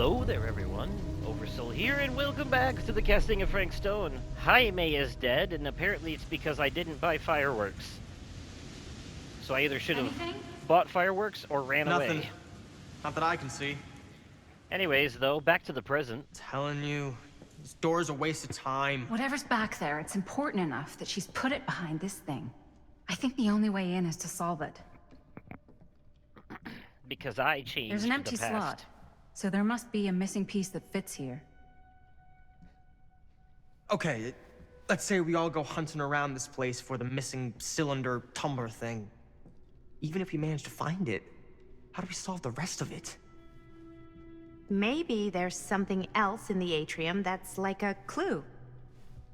Hello there, everyone. Oversoul here, and welcome back to the casting of Frank Stone. Jaime is dead, and apparently it's because I didn't buy fireworks. So I either should have Anything? bought fireworks or ran Nothing. away. Not that I can see. Anyways, though, back to the present. Telling you, this door's a waste of time. Whatever's back there, it's important enough that she's put it behind this thing. I think the only way in is to solve it. Because I changed There's an empty the past. slot, so there must be a missing piece that fits here. Okay, let's say we all go hunting around this place for the missing cylinder tumbler thing. Even if we manage to find it, how do we solve the rest of it? Maybe there's something else in the atrium that's like a clue.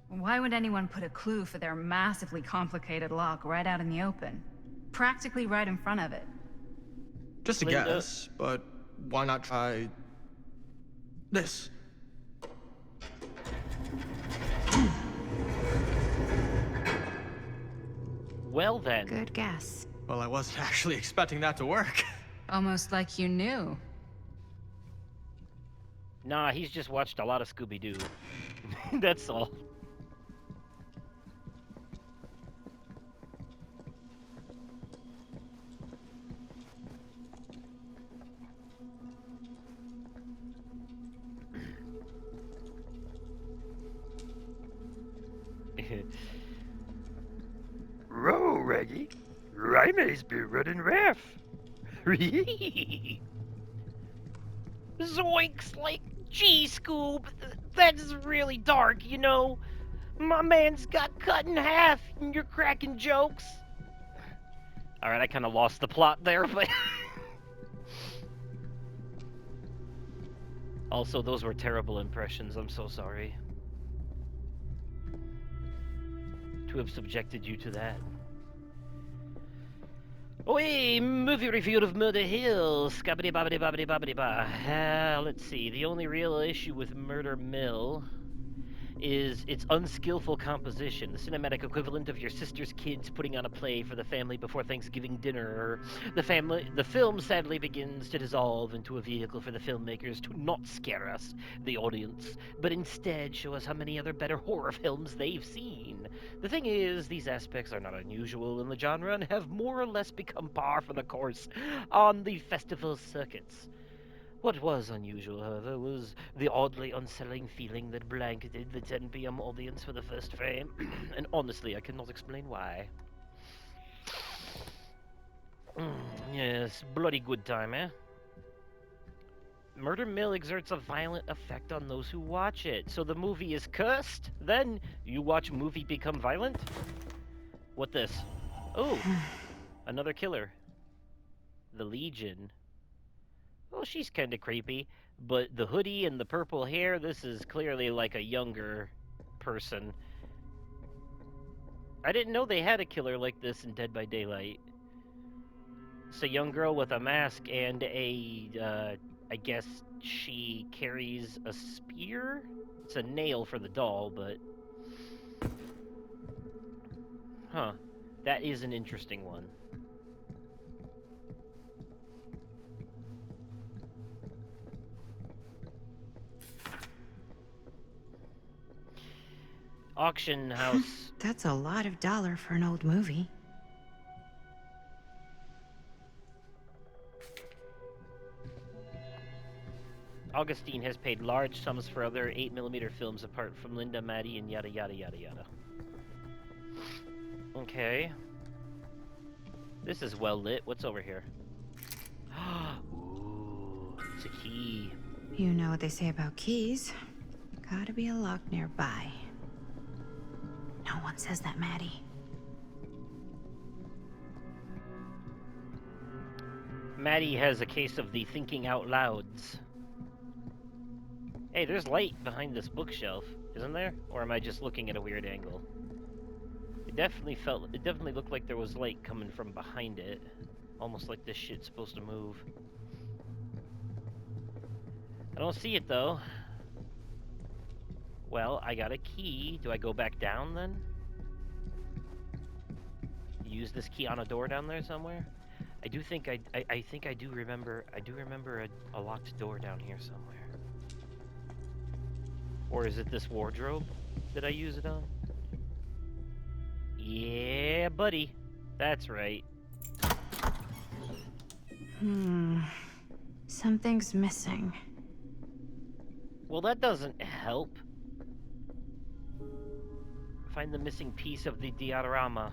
Why would anyone put a clue for their massively complicated lock right out in the open? Practically right in front of it. Just a Linda. guess, but why not try this? Well then. Good guess. Well, I wasn't actually expecting that to work. Almost like you knew. Nah, he's just watched a lot of Scooby-Doo. That's all. Row, Reggie. Raime's been running rough. Zoinks, like, gee, Scoob, that's really dark, you know? My man's got cut in half, and you're cracking jokes. Alright, I kind of lost the plot there, but... Also, those were terrible impressions, I'm so sorry. To have subjected you to that. Oi, movie review of Murder Hill. Scabbity bobbity bobbity bobbity ba. Let's see. The only real issue with Murder Mill is its unskillful composition, the cinematic equivalent of your sister's kids putting on a play for the family before Thanksgiving dinner. The film sadly begins to dissolve into a vehicle for the filmmakers to not scare us, the audience, but instead show us how many other better horror films they've seen. The thing is, these aspects are not unusual in the genre and have more or less become par for the course on the festival circuits. What was unusual, however, was the oddly unsettling feeling that blanketed the 10 p.m. audience for the first frame, and honestly, I cannot explain why. Yes, bloody good time, eh? Murder Mill exerts a violent effect on those who watch it. So the movie is cursed? Then you watch movie become violent? What this? Oh, another killer. The Legion. Well, she's kind of creepy, but the hoodie and the purple hair, this is clearly like a younger person. I didn't know they had a killer like this in Dead by Daylight. It's a young girl with a mask and I guess she carries a spear? It's a nail for the doll, but... Huh. That is an interesting one. Auction house. That's a lot of dollar for an old movie. Augustine has paid large sums for other 8mm films apart from Linda, Maddie, and yada yada yada yada. Okay. This is well lit. What's over here? Ooh, it's a key. You know what they say about keys. Gotta be a lock nearby. No one says that, Maddie. Maddie has a case of the thinking out louds. Hey, there's light behind this bookshelf, isn't there? Or am I just looking at a weird angle? It definitely looked like there was light coming from behind it. Almost like this shit's supposed to move. I don't see it though. Well, I got a key. Do I go back down then? Use this key on a door down there somewhere? I do think I do remember a locked door down here somewhere. Or is it this wardrobe that I use it on? Yeah, buddy. That's right. Something's missing. Well, that doesn't help. Find the missing piece of the diorama.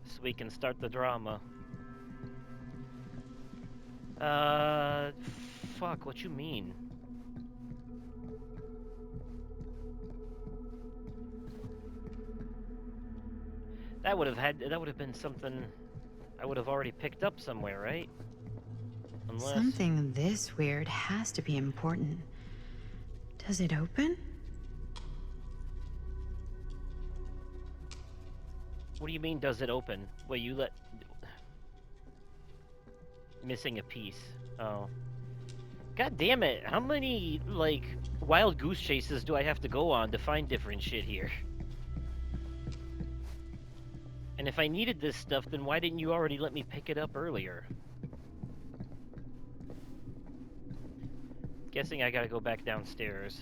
So we can start the drama. Fuck, what you mean? That would have been something I would have already picked up somewhere, right? Unless... Something this weird has to be important. Does it open? What do you mean, does it open? Well, you let... Missing a piece. Oh. God damn it, how many, like, wild goose chases do I have to go on to find different shit here? And if I needed this stuff, then why didn't you already let me pick it up earlier? Guessing I gotta go back downstairs.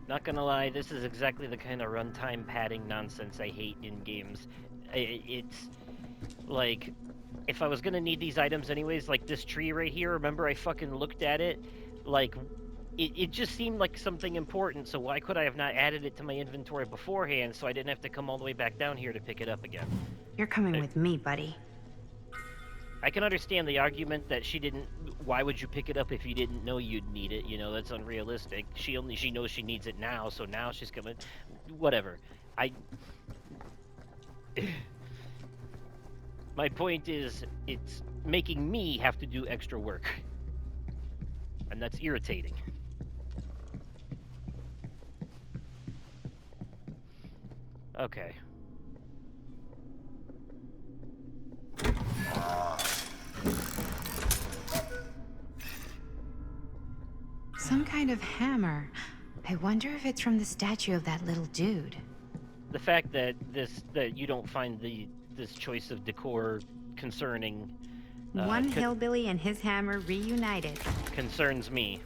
Not gonna lie, this is exactly the kind of runtime padding nonsense I hate in games. It's like, if I was gonna need these items anyways, like this tree right here, remember I fucking looked at it? Like, it just seemed like something important, so why could I have not added it to my inventory beforehand so I didn't have to come all the way back down here to pick it up again? You're coming with me, buddy. I can understand the argument that she didn't... Why would you pick it up if you didn't know you'd need it? You know, that's unrealistic. She knows she needs it now, so now she's coming... Whatever. My point is, it's making me have to do extra work. And that's irritating. Okay. Some kind of hammer. I wonder if it's from the statue of that little dude. The fact that you don't find this choice of decor concerning... One hillbilly and his hammer reunited. Concerns me.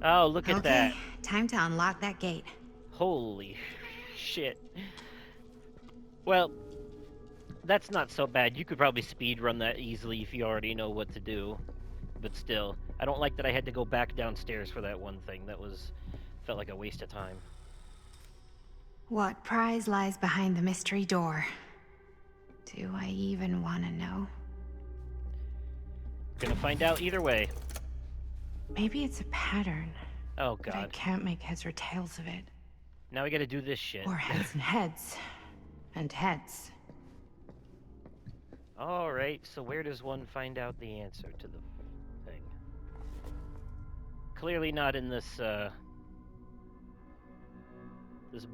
Oh, look at that. Okay, time to unlock that gate. Holy shit. Well, that's not so bad. You could probably speed run that easily if you already know what to do. But still, I don't like that I had to go back downstairs for that one thing. That felt like a waste of time. What prize lies behind the mystery door? Do I even want to know? Gonna find out either way. Maybe it's a pattern. Oh But I god. can't make heads or tails of it. Now we gotta do this shit. Or heads and heads. And heads. Alright, so where does one find out the answer to the thing? Clearly not in this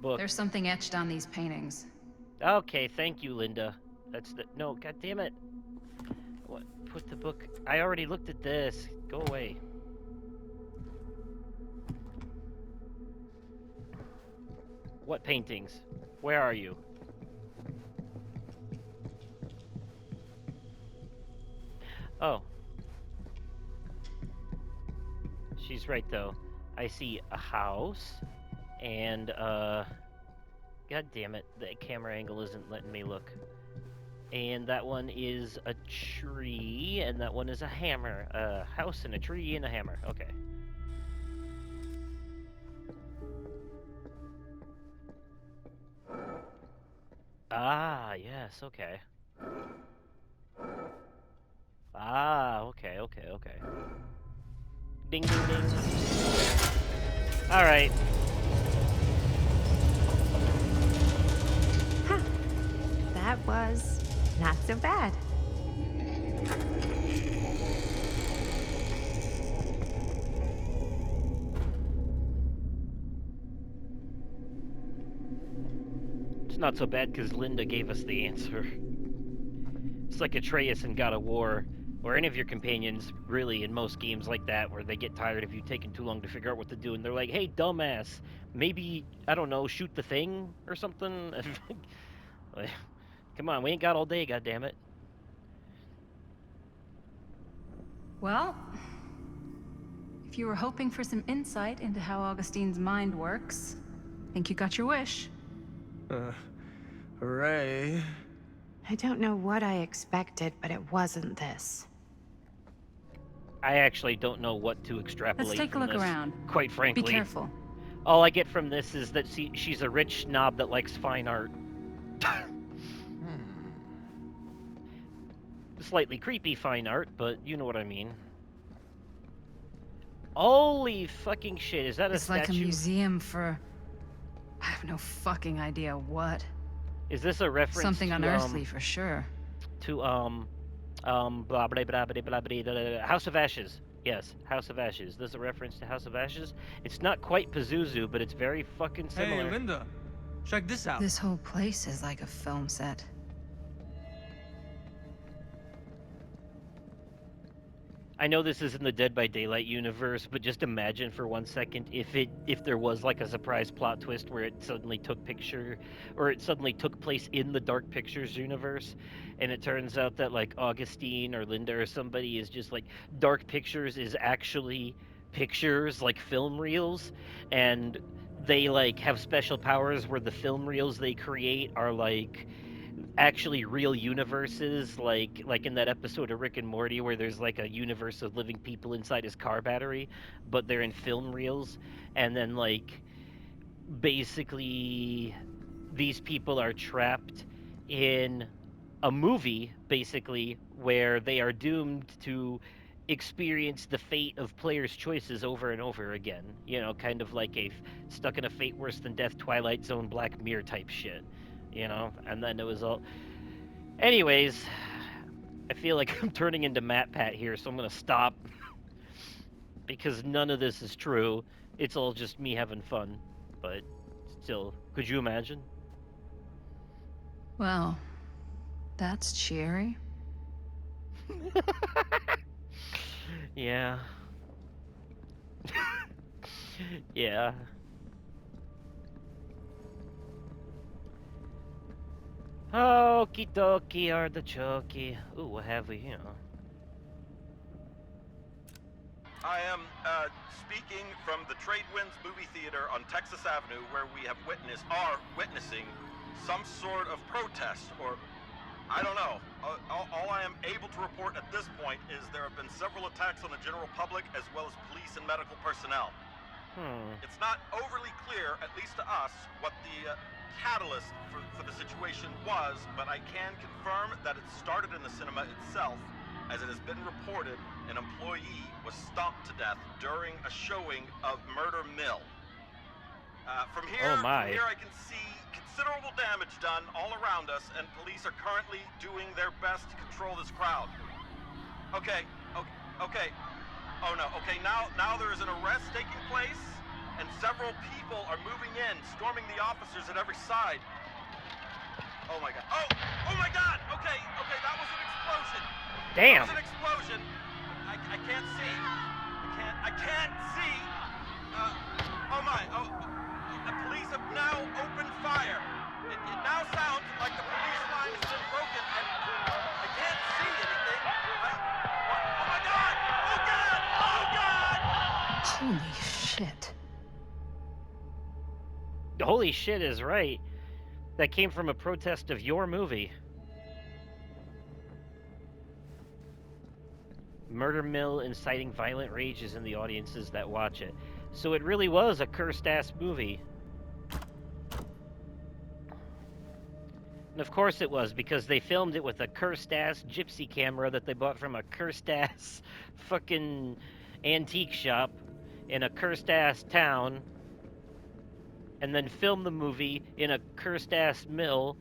book. There's something etched on these paintings. Okay, thank you, Linda. That's the... No, god damn it. What? Put the book... I already looked at this. Go away. What paintings? Where are you? Oh. She's right, though. I see a house, and, God damn it, the camera angle isn't letting me look. And that one is a tree, and that one is a hammer. A house and a tree and a hammer. Okay. Ah, yes, okay. Ah, okay. Ding, ding, ding. Alright. Huh. That was not so bad. It's not so bad because Linda gave us the answer. It's like Atreus in God of War, or any of your companions, really, in most games like that, where they get tired of you taking too long to figure out what to do, and they're like, hey, dumbass, maybe, I don't know, shoot the thing, or something? Like, come on, we ain't got all day, goddammit. Well, if you were hoping for some insight into how Augustine's mind works, I think you got your wish. Hooray. I don't know what I expected, but it wasn't this. I actually don't know what to Let's extrapolate take a from look this, around. quite Be frankly. careful. All I get from this is that she's a rich snob that likes fine art. Slightly creepy fine art, but you know what I mean. Holy fucking shit, is that a It's statue? like a museum for... I have no fucking idea what. Is this a reference Something to, unearthly for sure. blah blah blah blah blah blah blah, House of Ashes? Yes, House of Ashes. This is a reference to House of Ashes. It's not quite Pazuzu, but it's very fucking similar. Hey, Linda. Check this out. This whole place is like a film set. I know this isn't the Dead by Daylight universe, but just imagine for 1 second if there was like a surprise plot twist where it suddenly took place in the Dark Pictures universe, and it turns out that like Augustine or Linda or somebody is just like Dark Pictures is actually pictures like film reels, and they like have special powers where the film reels they create are like actually real universes, like in that episode of Rick and Morty where there's like a universe of living people inside his car battery, but they're in film reels, and then like basically these people are trapped in a movie basically where they are doomed to experience the fate of players' choices over and over again. You know, kind of like stuck in a fate worse than death, Twilight Zone, Black Mirror type shit. You know, and then it was all. Anyways, I feel like I'm turning into Matt Pat here, so I'm gonna stop because none of this is true. It's all just me having fun. But still, could you imagine? Well, that's cheery. Yeah. Yeah. Okie dokie artichoke. Ooh, what have we here? I am speaking from the Tradewinds movie theater on Texas Avenue, where we are witnessing some sort of protest, or I don't know. All I am able to report at this point is there have been several attacks on the general public as well as police and medical personnel. It's not overly clear, at least to us, what the catalyst for the situation was, but I can confirm that it started in the cinema itself. As it has been reported, an employee was stomped to death during a showing of Murder Mill. From here I can see considerable damage done all around us, and police are currently doing their best to control this crowd. Okay. Oh no, okay, now there is an arrest taking place, and several people are moving in, storming the officers at every side. Oh my god. Oh my god! Okay, that was an explosion. Damn. That was an explosion. I can't see. I can't see. The police have now opened fire. It now sounds like the police line has been broken, and I can't see anything. Oh my god! Oh god! Oh god! Holy shit. Holy shit is right. That came from a protest of your movie. Murder Mill inciting violent rages in the audiences that watch it. So it really was a cursed-ass movie. And of course it was, because they filmed it with a cursed-ass gypsy camera that they bought from a cursed-ass fucking antique shop in a cursed-ass town, and then filmed the movie in a cursed-ass mill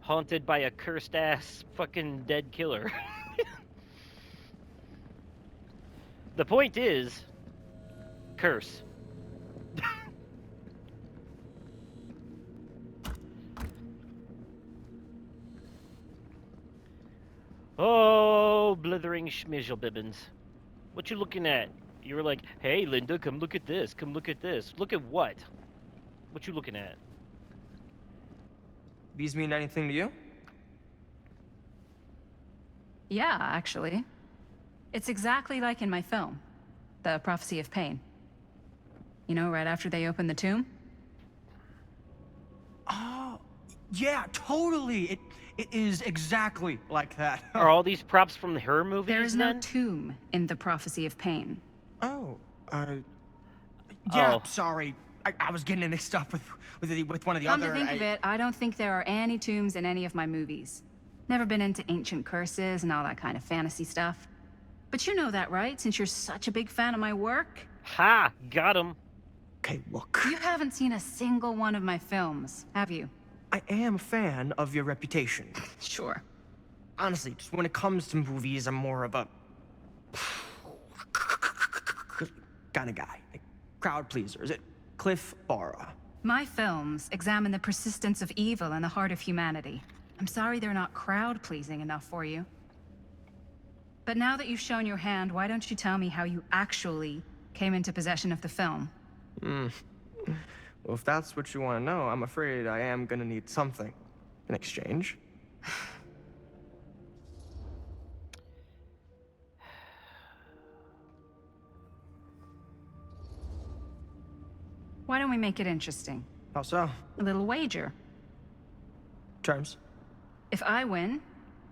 haunted by a cursed-ass fucking dead killer. The point is, curse. Oh, blithering schmizzlebibbins. What you looking at? You were like, hey, Linda, come look at this. Come look at this. Look at what? What you looking at? These mean anything to you? Yeah, actually. It's exactly like in my film, The Prophecy of Pain. You know, right after they open the tomb? Oh, yeah, totally. It is exactly like that. Are all these props from her movies There is no then? tomb in The Prophecy of Pain. Oh, yeah, Oh. sorry. I was getting it mixed up with one of the Come other. to think of it, I don't think there are any tombs in any of my movies. Never been into ancient curses and all that kind of fantasy stuff. But you know that, right? Since you're such a big fan of my work? Ha! Got him. Okay, look. You haven't seen a single one of my films, have you? I am a fan of your reputation. Sure. Honestly, just when it comes to movies, I'm more of a kind of guy. Like, crowd pleaser. Is it Cliff Barra? My films examine the persistence of evil in the heart of humanity. I'm sorry they're not crowd-pleasing enough for you. But now that you've shown your hand, why don't you tell me how you actually came into possession of the film? Well, if that's what you want to know, I'm afraid I am gonna need something in exchange. Why don't we make it interesting? How so? A little wager. Terms? If I win,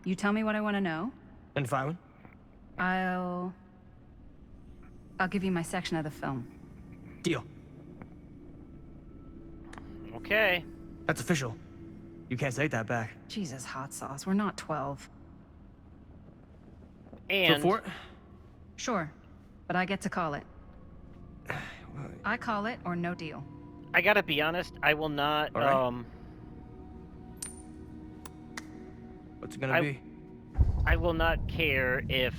you tell me what I want to know. And if I win? I'll give you my section of the film. Deal. Okay. That's official. You can't take that back. Jesus, hot sauce. We're not 12. And For it? Sure, but I get to call it. I call it or no deal. I gotta be honest, I will not, All right. What's it gonna be? I will not care if...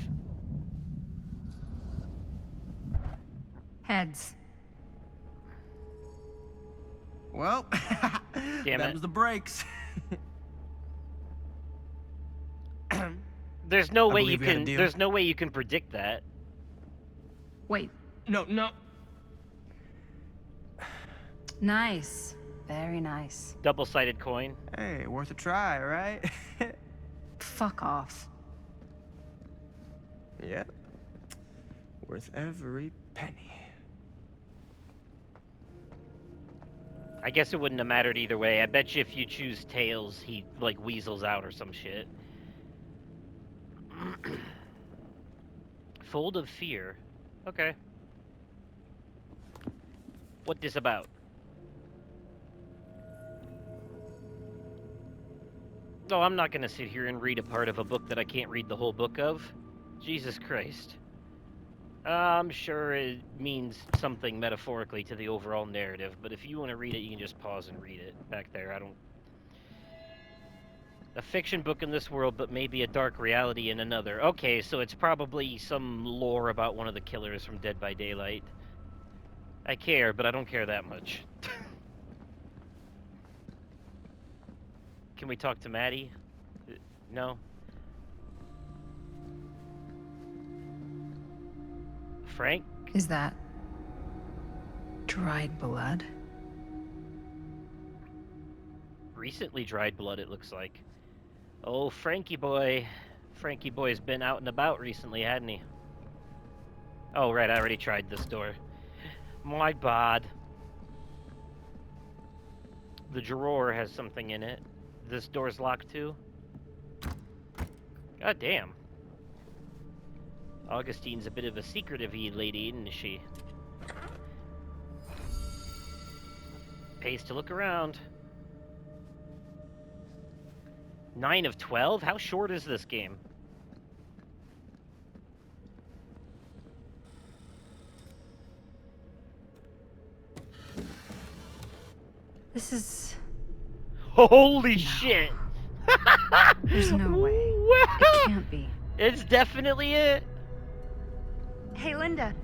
Heads. Well, Damn it. them's the breaks. There's no I way believe you we had a can, deal. there's no way you can predict that. Wait. No. Nice. Very nice. Double-sided coin. Hey, worth a try, right? Fuck off. Yep. Worth every penny. I guess it wouldn't have mattered either way. I bet you if you choose tails, he, like, weasels out or some shit. Fold of Fear. Okay. What this about? No, I'm not gonna sit here and read a part of a book that I can't read the whole book of. Jesus Christ. I'm sure it means something metaphorically to the overall narrative, but if you want to read it, you can just pause and read it. Back there, I don't... A fiction book in this world, but maybe a dark reality in another. Okay, so it's probably some lore about one of the killers from Dead by Daylight. I care, but I don't care that much. Can we talk to Maddie? No? Frank? Is that dried blood? Recently dried blood, it looks like. Oh, Frankie boy. Frankie boy's been out and about recently, hadn't he? Oh, right, I already tried this door. My bad. The drawer has something in it. This door's locked too. God damn. Augustine's a bit of a secretive lady, isn't she? Pays to look around. 9 of 12? How short is this game? This is... Holy shit! There's no way. It can't be. It's definitely it. Hey, Linda.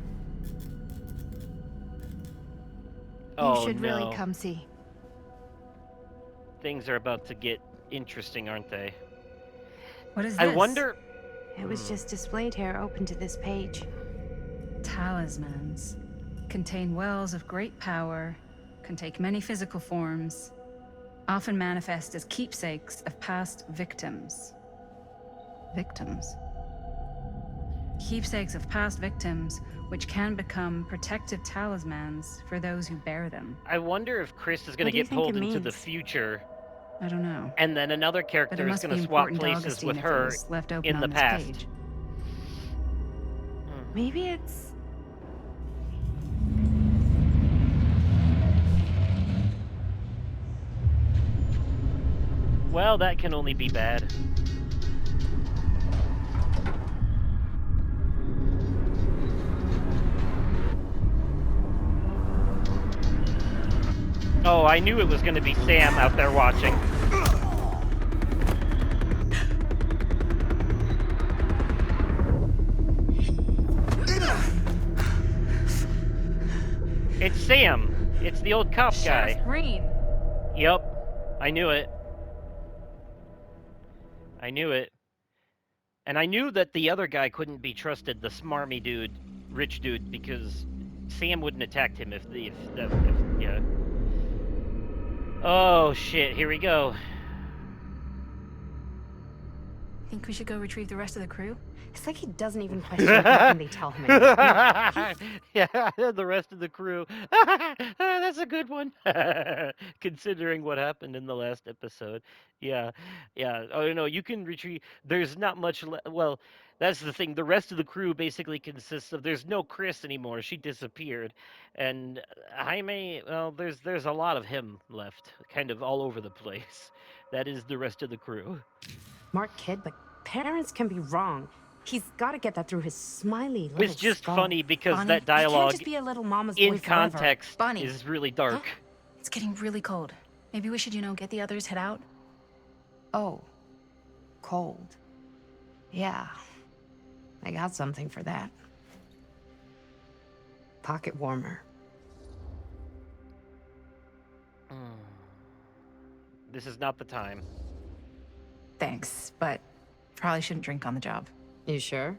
Oh, You should no. really come see. Things are about to get interesting, aren't they? What is this? I wonder... It was just displayed here, open to this page. Talismans. Contain wells of great power. Can take many physical forms. Often manifest as keepsakes of past victims. Victims? Keepsakes of past victims, which can become protective talismans for those who bear them. I wonder if Chris is going What to do you get think pulled it into the means? future, I don't know. and then another But it character is must going be to swap important to places Augustine with if it her was left open in the on this past. page. Hmm. Maybe it's... Well, that can only be bad. Oh, I knew it was going to be Sam out there watching. It's Sam. It's the old cop Sheriff guy. Green! Yep. I knew it. I knew it. And I knew that the other guy couldn't be trusted, the smarmy dude, rich dude, because Sam wouldn't attack him if yeah. Oh shit, here we go. Think we should go retrieve the rest of the crew? It's like he doesn't even question anything they tell him anymore. Yeah, the rest of the crew. That's a good one. Considering what happened in the last episode. Yeah, yeah. Oh no, you can retrieve. There's not much. Well, that's the thing. The rest of the crew basically consists of. There's no Chris anymore. She disappeared, and Jaime. Well, there's a lot of him left, kind of all over the place. That is the rest of the crew. Smart kid, but parents can be wrong. He's got to get that through his smiley little It's just skull. funny because Bonnie, that he can't He can't dialogue just be a little mama's in boy forever. context Bunny. is really dark. It's getting really cold. Maybe we should, get the others, head out? Oh, cold. Yeah, I got something for that. Pocket warmer. This is not the time. Thanks, but probably shouldn't drink on the job. You sure?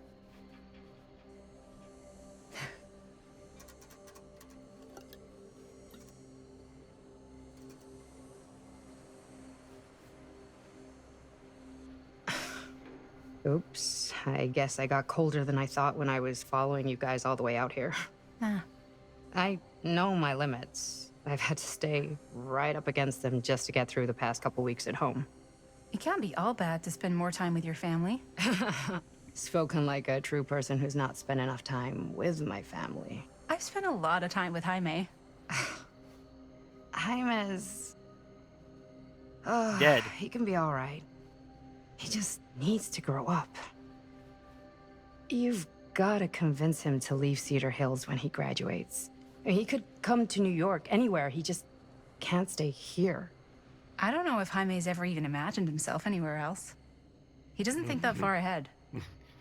Oops, I guess I got colder than I thought when I was following you guys all the way out here. Nah. I know my limits. I've had to stay right up against them just to get through the past couple weeks at home. It can't be all bad to spend more time with your family. Spoken like a true person who's not spent enough time with my family. I've spent a lot of time with Jaime. Jaime's... Dead. He can be all right. He just needs to grow up. You've got to convince him to leave Cedar Hills when he graduates. He could come to New York, anywhere. He just can't stay here. I don't know if Jaime's ever even imagined himself anywhere else. He doesn't think that far ahead.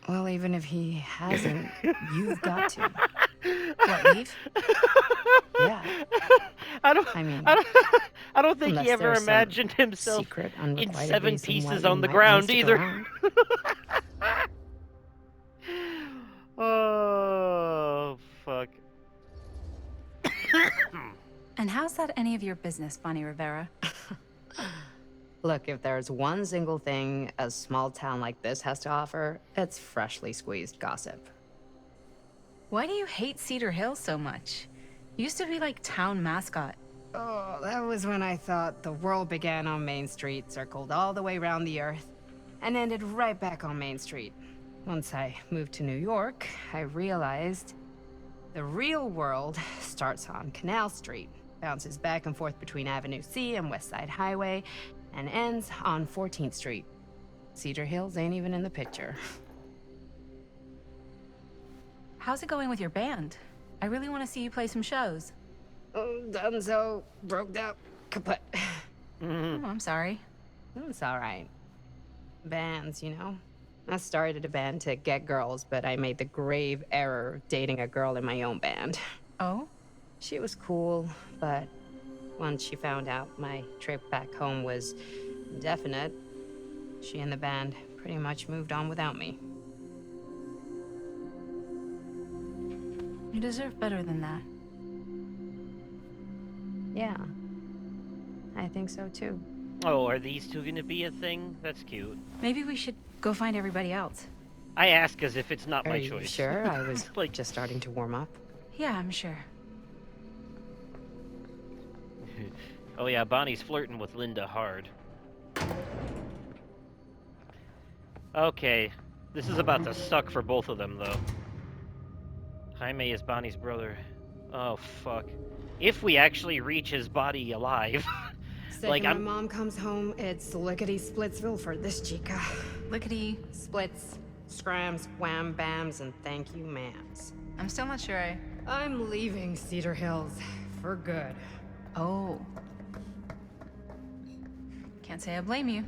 Well, even if he hasn't, you've got to. What, leave? Yeah. I don't. I mean, I don't think unless he ever there's some imagined himself secret in unrequited 7 reason why pieces you on the might ground stick either. around. Oh fuck. And how's that any of your business, Bonnie Rivera? Look, if there's one single thing a small town like this has to offer, it's freshly squeezed gossip. Why do you hate Cedar Hills so much? You used to be like town mascot. Oh, that was when I thought the world began on Main Street, circled all the way around the earth, and ended right back on Main Street. Once I moved to New York, I realized the real world starts on Canal Street, bounces back and forth between Avenue C and West Side Highway, and ends on 14th Street. Cedar Hills ain't even in the picture. How's it going with your band? I really want to see you play some shows. Oh, done so, broke out, kaput. Oh, I'm sorry. It's all right. Bands, you know? I started a band to get girls, but I made the grave error of dating a girl in my own band. Oh? She was cool, but once she found out my trip back home was indefinite, she and the band pretty much moved on without me. You deserve better than that. Yeah, I think so too. Oh, are these two gonna be a thing? That's cute. Maybe we should go find everybody else. I ask as if it's not Are my you choice. sure? I was Like- just starting to warm up. Yeah, I'm sure. Oh yeah, Bonnie's flirting with Linda hard. Okay, this is about to suck for both of them, though. Jaime is Bonnie's brother. Oh, fuck. If we actually reach his body alive. Second Like, my I'm... mom comes home, it's lickety-splitsville for this chica. Lickety. Splits, scrams, wham bams, and thank you ma'ams. I'm still not sure I... I'm leaving Cedar Hills for good. Oh. Can't say I blame you.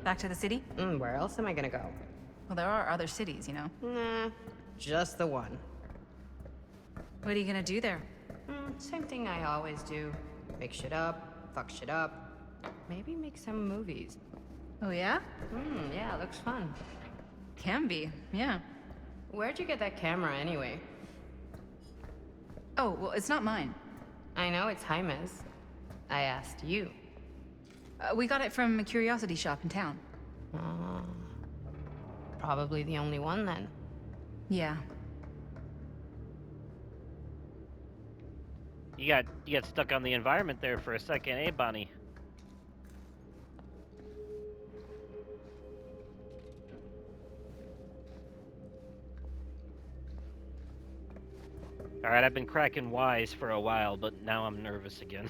Back to the city? Where else am I gonna go? Well, there are other cities, you know. Nah, just the one. What are you gonna do there? Same thing I always do. Make shit up, fuck shit up. Maybe make some movies. Oh, yeah? Yeah, looks fun. Can be, yeah. Where'd you get that camera anyway? Oh, well, it's not mine. I know it's Jaime's. I asked you. We got it from a curiosity shop in town. Probably the only one then. Yeah. You got stuck on the environment there for a second, eh, Bonnie? Alright, I've been cracking wise for a while, but now I'm nervous again.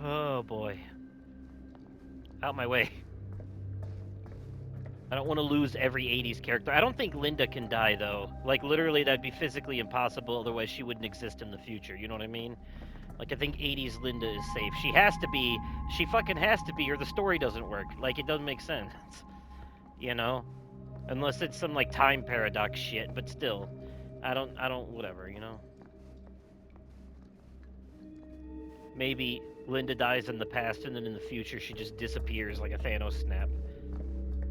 Oh boy. Out my way. I don't want to lose every 80s character. I don't think Linda can die, though. Like, literally, that'd be physically impossible, otherwise she wouldn't exist in the future, you know what I mean? Like, I think 80s Linda is safe. She has to be. She fucking has to be, or the story doesn't work. Like, it doesn't make sense. You know? Unless it's some, like, time paradox shit, but still. I don't, whatever, you know? Maybe Linda dies in the past, and then in the future she just disappears like a Thanos snap.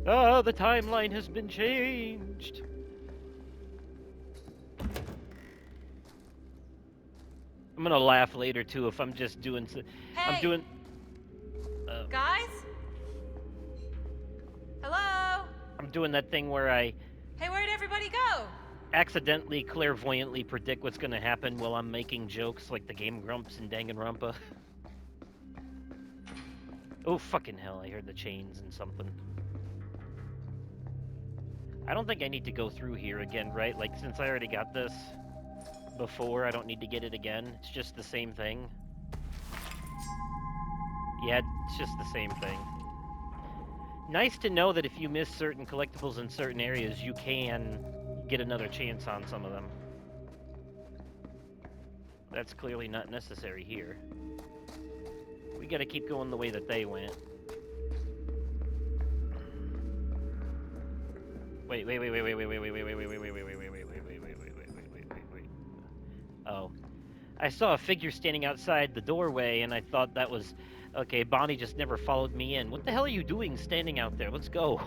Oh, the timeline has been changed. I'm gonna laugh later too if I'm just doing. I'm Hey! doing. Guys? Hello? I'm doing that thing where I Hey, where'd everybody go? accidentally clairvoyantly predict what's gonna happen while I'm making jokes like the Game Grumps and Danganronpa. Oh fucking hell! I heard the chains and something. I don't think I need to go through here again, right? Like, since I already got this before, I don't need to get it again. It's just the same thing. Yeah, it's just the same thing. Nice to know that if you miss certain collectibles in certain areas, you can get another chance on some of them. That's clearly not necessary here. We gotta keep going the way that they went. Wait. Oh. I saw a figure standing outside the doorway and I thought that was... Okay, Bonnie just never followed me in. What the hell are you doing standing out there? Let's go.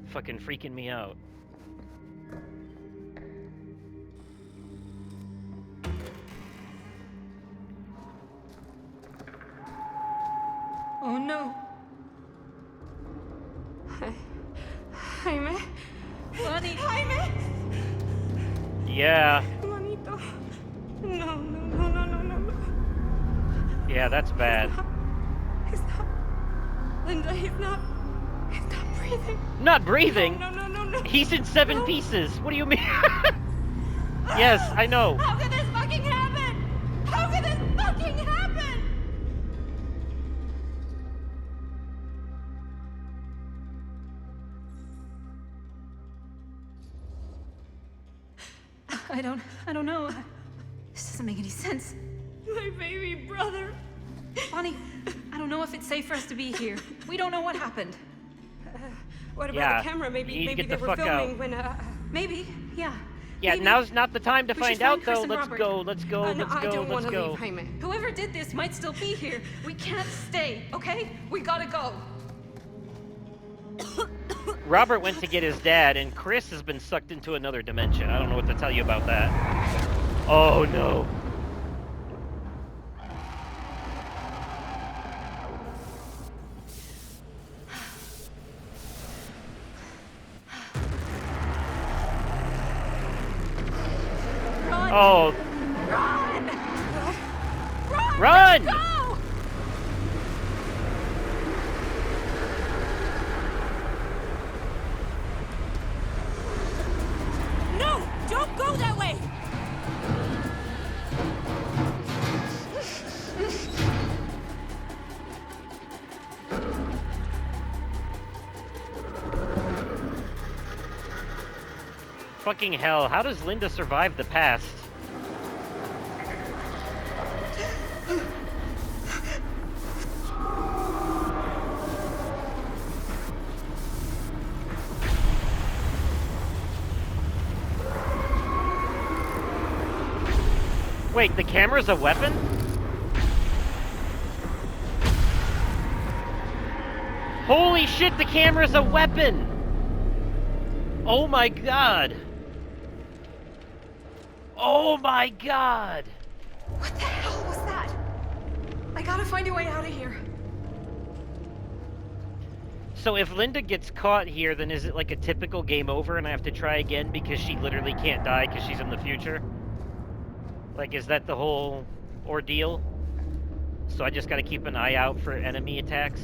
Fucking freaking me out. Oh no. Jaime? Bonnie! Jaime! Yeah. Bonito. No. Yeah, that's bad. He's not. Linda, he's not breathing. Not breathing? No. He's in 7 pieces. What do you mean? Yes, I know. How could this fucking happen? How could this fucking happen? I don't know. This doesn't make any sense. My baby brother. Bonnie, I don't know if it's safe for us to be here. We don't know what happened. What about Yeah, the camera? you Maybe need to get they the were fuck filming out. when Maybe, yeah. Yeah, Maybe. now's not the time to We find should find out, Chris though. and Let's Robert. go, let's go, no, let's I go, don't let's want to go. leave Jaime. Whoever did this might still be here. We can't stay, okay? We gotta go. Robert went to get his dad, and Chris has been sucked into another dimension. I don't know what to tell you about that. Oh, no. Run! Run! Run! Go! No! Don't go that way! Fucking hell, how does Linda survive the past? Wait, the camera's a weapon? Holy shit, the camera's a weapon! Oh my god! Oh my god! What the hell was that? I gotta find a way out of here. So if Linda gets caught here, then is it like a typical game over and I have to try again because she literally can't die because she's in the future? Like, is that the whole ordeal? So I just gotta keep an eye out for enemy attacks?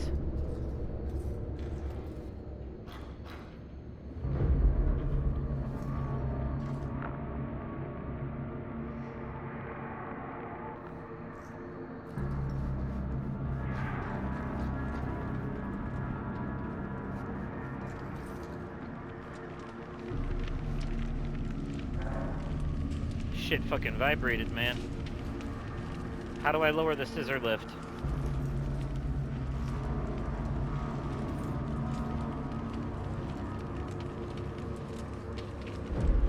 Shit fucking vibrated, man. How do I lower the scissor lift?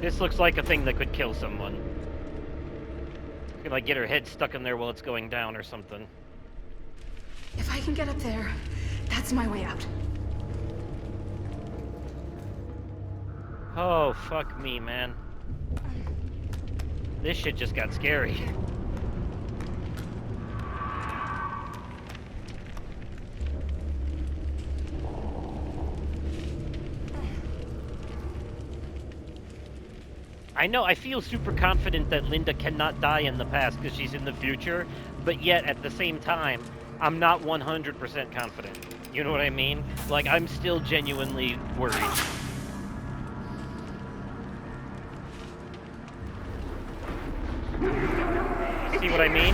This looks like a thing that could kill someone. You could like get her head stuck in there while it's going down or something. If I can get up there, that's my way out. Oh, fuck me, man. This shit just got scary. I know, I feel super confident that Linda cannot die in the past because she's in the future, but yet at the same time, I'm not 100% confident. You know what I mean? Like, I'm still genuinely worried. See what I mean?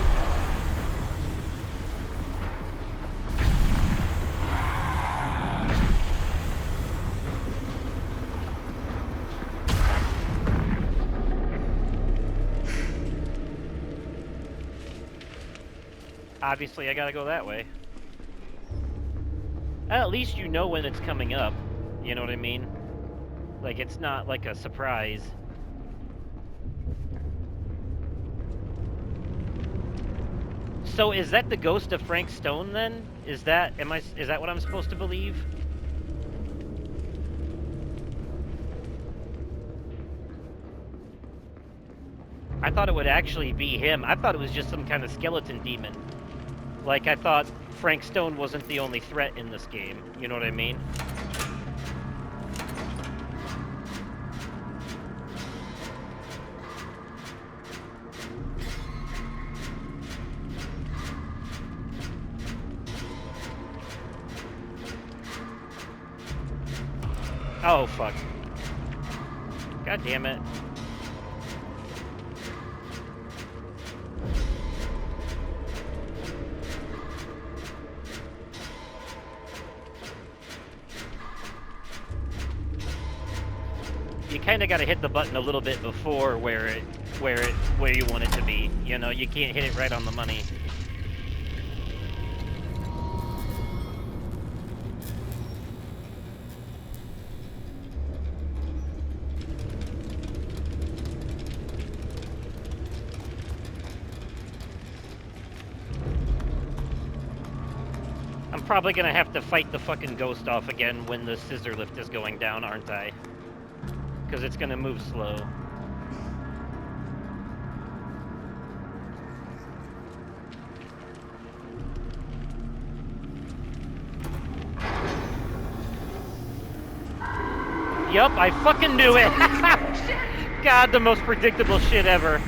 Obviously, I gotta go that way. At least you know when it's coming up. You know what I mean? Like, it's not like a surprise. So is that the ghost of Frank Stone then? Is that what I'm supposed to believe? I thought it would actually be him. I thought it was just some kind of skeleton demon. Like, I thought Frank Stone wasn't the only threat in this game. You know what I mean? Oh, fuck. God damn it. You kind of got to hit the button a little bit before where you want it to be. You know, you can't hit it right on the money. I'm probably gonna have to fight the fucking ghost off again when the scissor lift is going down, aren't I? Because it's gonna move slow. Yup, I fucking knew it! God, the most predictable shit ever.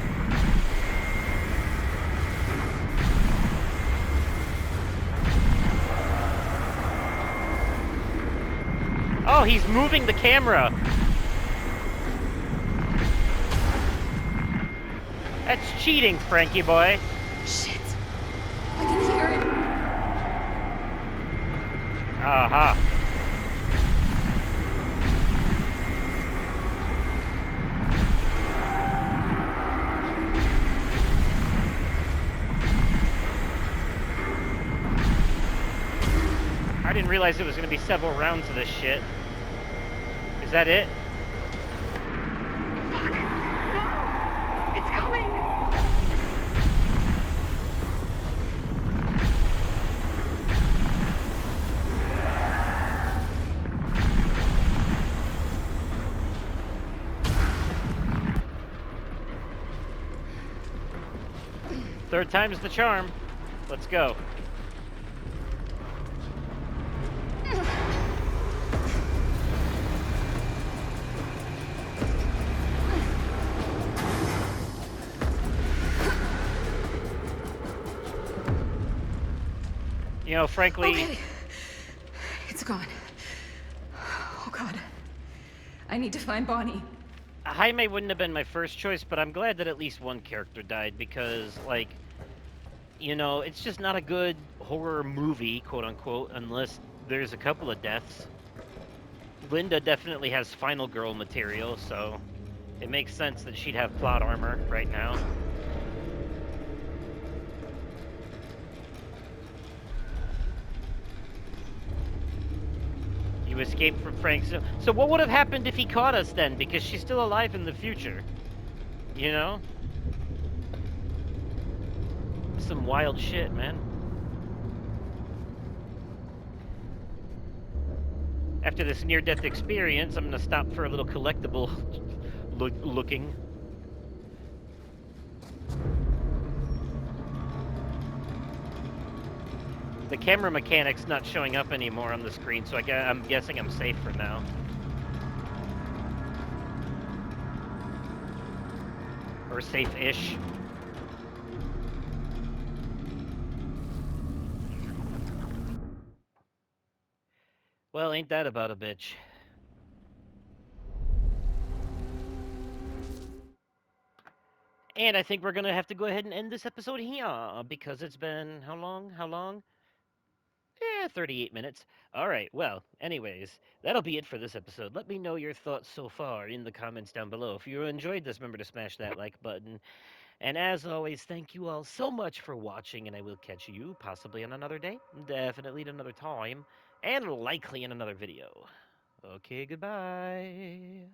Oh, he's moving the camera. That's cheating, Frankie boy. Shit. I can hear it. Aha. I didn't realize it was going to be several rounds of this shit. Is that it? It's coming. Third time's the charm. Let's go. You know, frankly... Okay. It's gone. Oh, God. I need to find Bonnie. Jaime wouldn't have been my first choice, but I'm glad that at least one character died because, like, you know, it's just not a good horror movie, quote unquote, unless there's a couple of deaths. Linda definitely has Final Girl material, so it makes sense that she'd have plot armor right now. You escaped from Frank. So what would have happened if he caught us then? Because she's still alive in the future. You know? Some wild shit, man. After this near-death experience, I'm gonna stop for a little collectible looking. The camera mechanic's not showing up anymore on the screen, so I'm guessing I'm safe for now. Or safe-ish. Well, ain't that about a bitch. And I think we're gonna have to go ahead and end this episode here, because it's been, how long? How long? 38 minutes. All right, well, anyways, that'll be it for this episode. Let me know your thoughts so far in the comments down below. If you enjoyed this, remember to smash that like button. And as always, thank you all so much for watching, and I will catch you possibly on another day, definitely at another time, and likely in another video. Okay, goodbye.